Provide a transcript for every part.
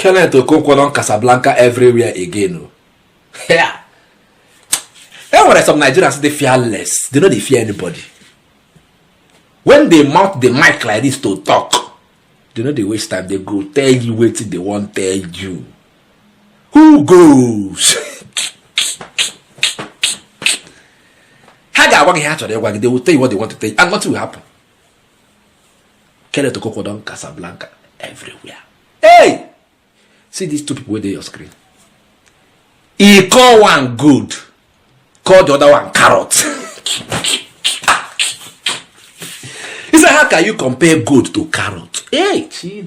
Kenneth Okonkwo don Casablanca everywhere again. Oh. Yeah. And when some Nigerians they fearless, they know they fear anybody. When they mount the mic like this to talk, they know they waste time. They go tell you what they want tell you. Who goes? They will tell you what they want to tell you, and nothing will happen. Kenneth Okonkwo don Casablanca everywhere. Hey! See these two people where they your screen. He call one good, call the other one carrot. He said, how can you compare good to carrot? Hey, between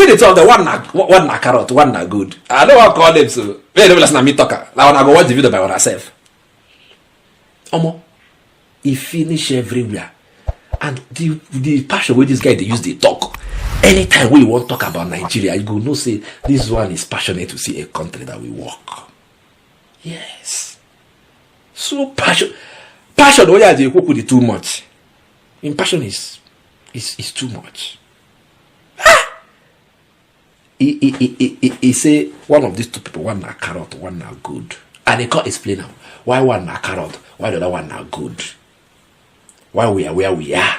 the two of them, one na carrot, one na good. I don't want to call them so. They don't listen to me talk. Now I go watch the video by myself. He finish everywhere. And the passion where this guy they use the talk. Anytime we want to talk about Nigeria, you go no say this one is passionate to see a country that we work. Yes. So passion where they cook with too much. In passion is too much. He say one of these two people, one na carrot, one na good. And he can't explain now why one na carrot, why the other one na good. Why we are where we are.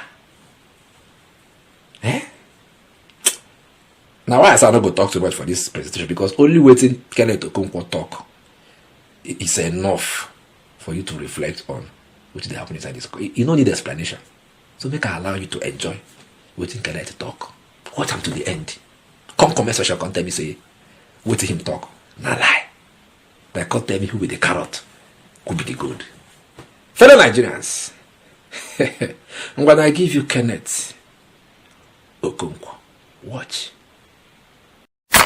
Now why I say I not go talk too much for this presentation, because only waiting Kenneth Okonkwo talk is enough for you to reflect on what they happen inside this. You don't need explanation. So make I allow you to enjoy waiting Kenneth talk. Watch him to the end. Comment section, come tell me say, wait him talk. Not lie. But come tell me who be the carrot, who be the good. Fellow Nigerians, I'm gonna give you Kenneth Okonkwo. Watch. You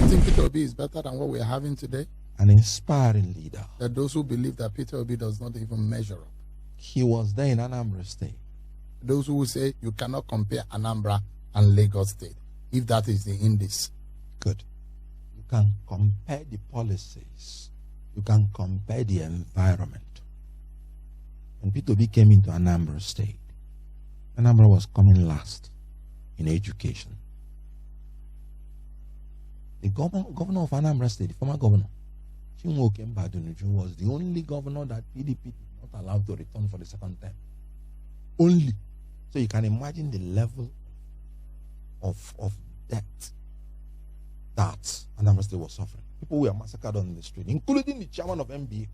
think Peter Obi is better than what we are having today? An inspiring leader. There are those who believe that Peter Obi does not even measure up. He was there in Anambra State. Those who will say you cannot compare Anambra and Lagos State, if that is the indice. Good. You can compare the policies. You can compare the environment. When Peter Obi came into Anambra State, Anambra was coming last in education. The governor of Anambra State, the former governor, Chinwoke Mbadunuju, was the only governor that PDP did not allow to return for the second time. Only. So you can imagine the level of debt that Anambra State was suffering. People were massacred on the street, including the chairman of MBA.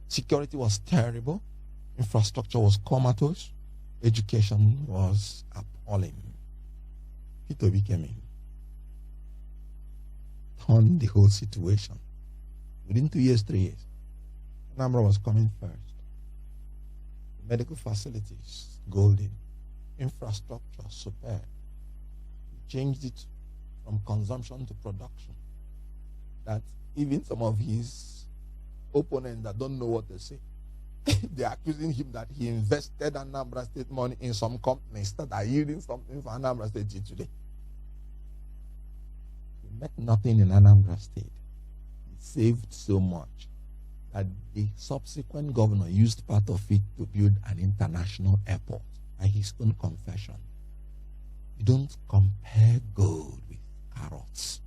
Security was terrible. Infrastructure was comatose. Education was appalling. Peter Obi came in, turned the whole situation. Within 2 years, 3 years, Anambra was coming first. The medical facilities, golden. Infrastructure, superb. He changed it from consumption to production. That even some of his opponents that don't know what they say, they're accusing him that he invested Anambra State money in some companies that are yielding something for Anambra State today. He met nothing in Anambra State. He saved so much that the subsequent governor used part of it to build an international airport, by his own confession. You don't compare gold with carrots.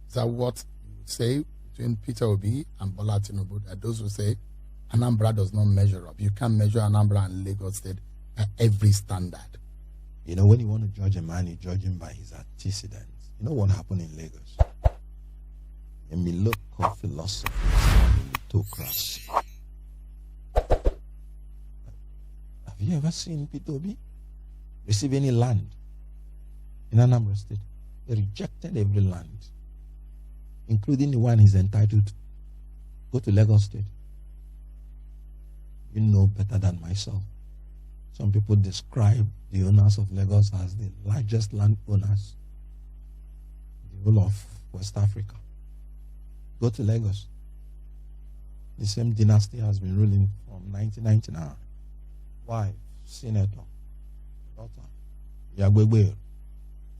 Is that what you would say between Peter Obi and Bola Tinubu? That those who say Anambra does not measure up. You can't measure Anambra and Lagos State by every standard. You know, when you want to judge a man, you judge him by his antecedents. You know what happened in Lagos? A Miloko philosophy, meritocracy. Have you ever seen Peter Obi receive any land in Anambra State? They rejected every land, including the one he's entitled to. Go to Lagos State. You know better than myself. Some people describe the owners of Lagos as the largest landowners in the whole of West Africa. Go to Lagos. The same dynasty has been ruling from 1999. Wife, senator, daughter, Yagbegbe,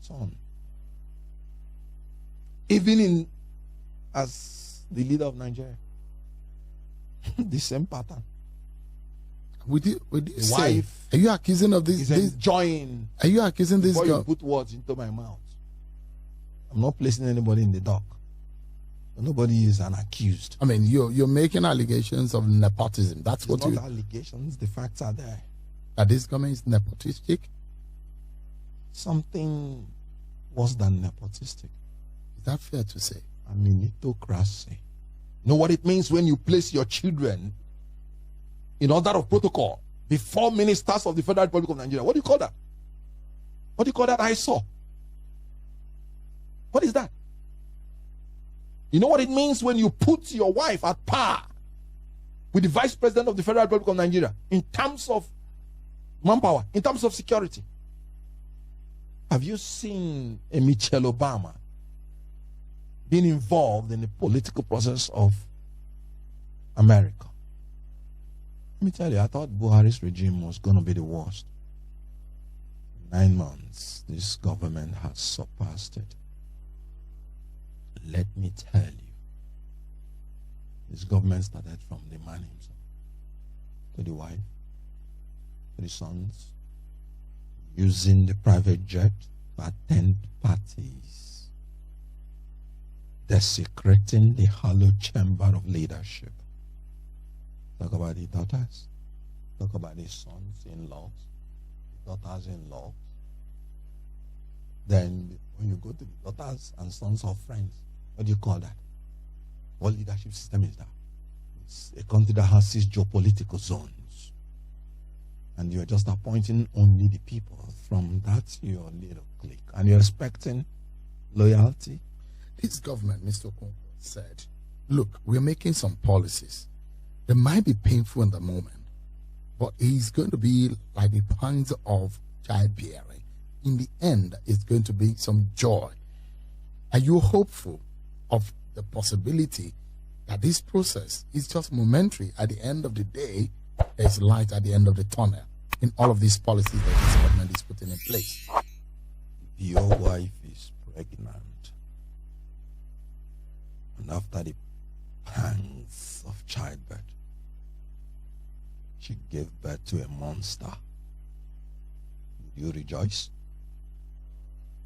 son. Even as the leader of Nigeria, the same pattern. Would you The say, wife are you accusing of is this? enjoying. Are you accusing this Before girl? you put words into my mouth, I'm not placing anybody in the dock. Nobody is an accused. I mean, you're making allegations of nepotism. That's It's what not you. allegations. The facts are there. That this government is nepotistic. Something worse than nepotistic. Is that fair to say? A meritocracy. You know what it means when you place your children in order of protocol before ministers of the Federal Republic of Nigeria? What do you call that? What do you call that? I saw. What is that? You know what it means when you put your wife at par with the Vice President of the Federal Republic of Nigeria in terms of manpower, in terms of security? Have you seen a Michelle Obama being involved in the political process of America? Let me tell you, I thought Buhari's regime was going to be the worst. In 9 months, this government has surpassed it. Let me tell you, this government started from the man himself, to the wife, to the sons, using the private jet to attend parties, desecrating the hallowed chamber of leadership. Talk about the daughters, talk about the sons-in-laws, the daughters-in-laws. Then when you go to the daughters and sons of friends, what do you call that? What leadership system is that? It's a country that has 6 geopolitical zones. And you're just appointing only the people from that your little clique. And you're expecting loyalty. This government, Mr. Okonkwo, said, look, we're making some policies. They might be painful in the moment, but it's going to be like the pangs of childbearing. In the end, it's going to be some joy. Are you hopeful of the possibility that this process is just momentary? At the end of the day, there's light at the end of the tunnel in all of these policies that this government is putting in place. Your wife is pregnant, and after the pangs of childbirth, she gave birth to a monster. Would you rejoice?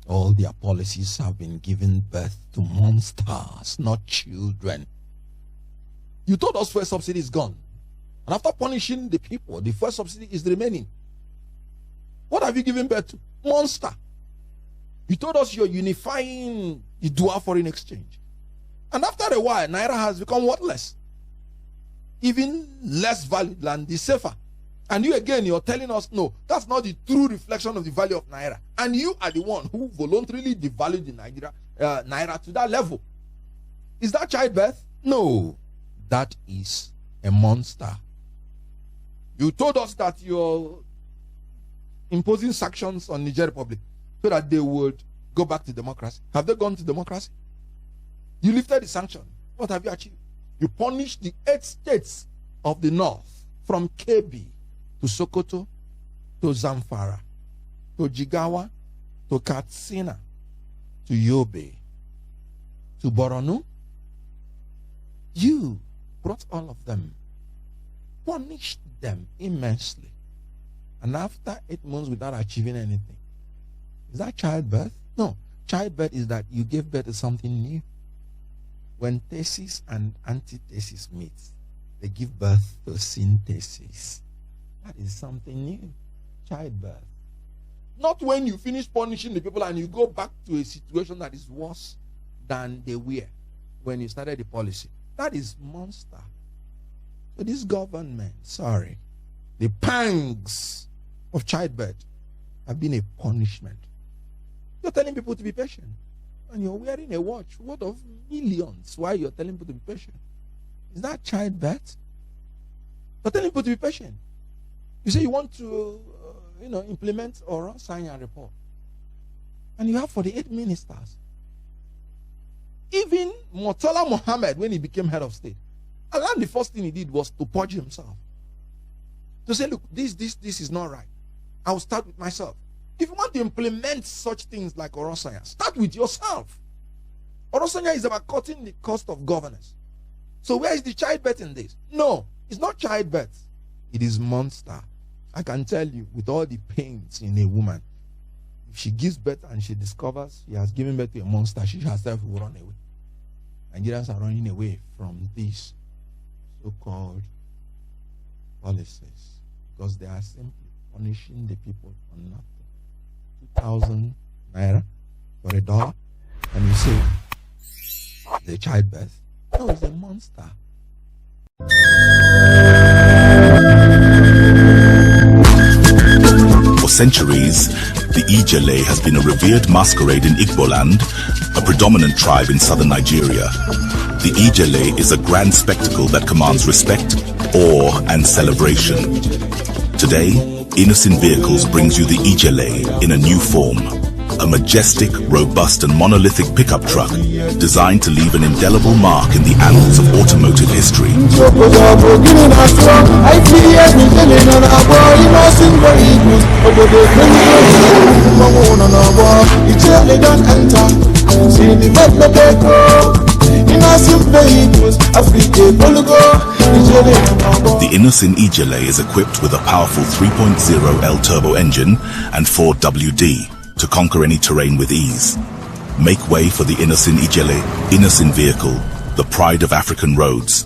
All their policies have been giving birth to monsters, not children. You told us fuel subsidy is gone. And after punishing the people, the fuel subsidy is remaining. What have you given birth to? Monster. You told us you're unifying the dual foreign exchange. And after a while, Naira has become worthless. Even less valid than the safer. And you again, you're telling us, no, that's not the true reflection of the value of Naira. And you are the one who voluntarily devalued the Naira to that level. Is that childbirth? No. That is a monster. You told us that you're imposing sanctions on Niger Republic so that they would go back to democracy. Have they gone to democracy? You lifted the sanction. What have you achieved? You punished the 8 states of the north from Kebbi to Sokoto, to Zamfara, to Jigawa, to Katsina, to Yobe, to Borno. You brought all of them, punished them immensely. And after 8 months without achieving anything, is that childbirth? No. Childbirth is that you gave birth to something new. When thesis and antithesis meet, they give birth to synthesis. That is something new. Childbirth. Not when you finish punishing the people and you go back to a situation that is worse than they were when you started the policy. That is monster. So this government, sorry, the pangs of childbirth have been a punishment. You're telling people to be patient. And you're wearing a watch worth of millions while you're telling people to be patient. Is that childbirth? You're telling people to be patient. You say you want to, implement or sign a report. And you have 48 ministers. Even Murtala Mohammed, when he became head of state, and the first thing he did was to purge himself. To say, look, this is not right. I will start with myself. If you want to implement such things like Orosanya, start with yourself. Orosanya is about cutting the cost of governance. So where is the childbirth in this? No, it's not childbirth. It is monster. I can tell you, with all the pains in a woman, if she gives birth and she discovers she has given birth to a monster, she herself will run away. Nigerians are running away from these so-called policies because they are simply punishing the people for nothing. 2,000 naira for $1, and you say the childbirth. No, it's a monster. For centuries, the Ijele has been a revered masquerade in Igbo land, a predominant tribe in southern Nigeria. The Ijele is a grand spectacle that commands respect, awe, and celebration. Today, Innocent Vehicles brings you the Ijele in a new form. A majestic, robust, and monolithic pickup truck designed to leave an indelible mark in the annals of automotive history. The Innocent Ijele is equipped with a powerful 3.0 L turbo engine and 4WD to conquer any terrain with ease. Make way for the Innocent Ijele, Innocent Vehicle, the pride of African roads.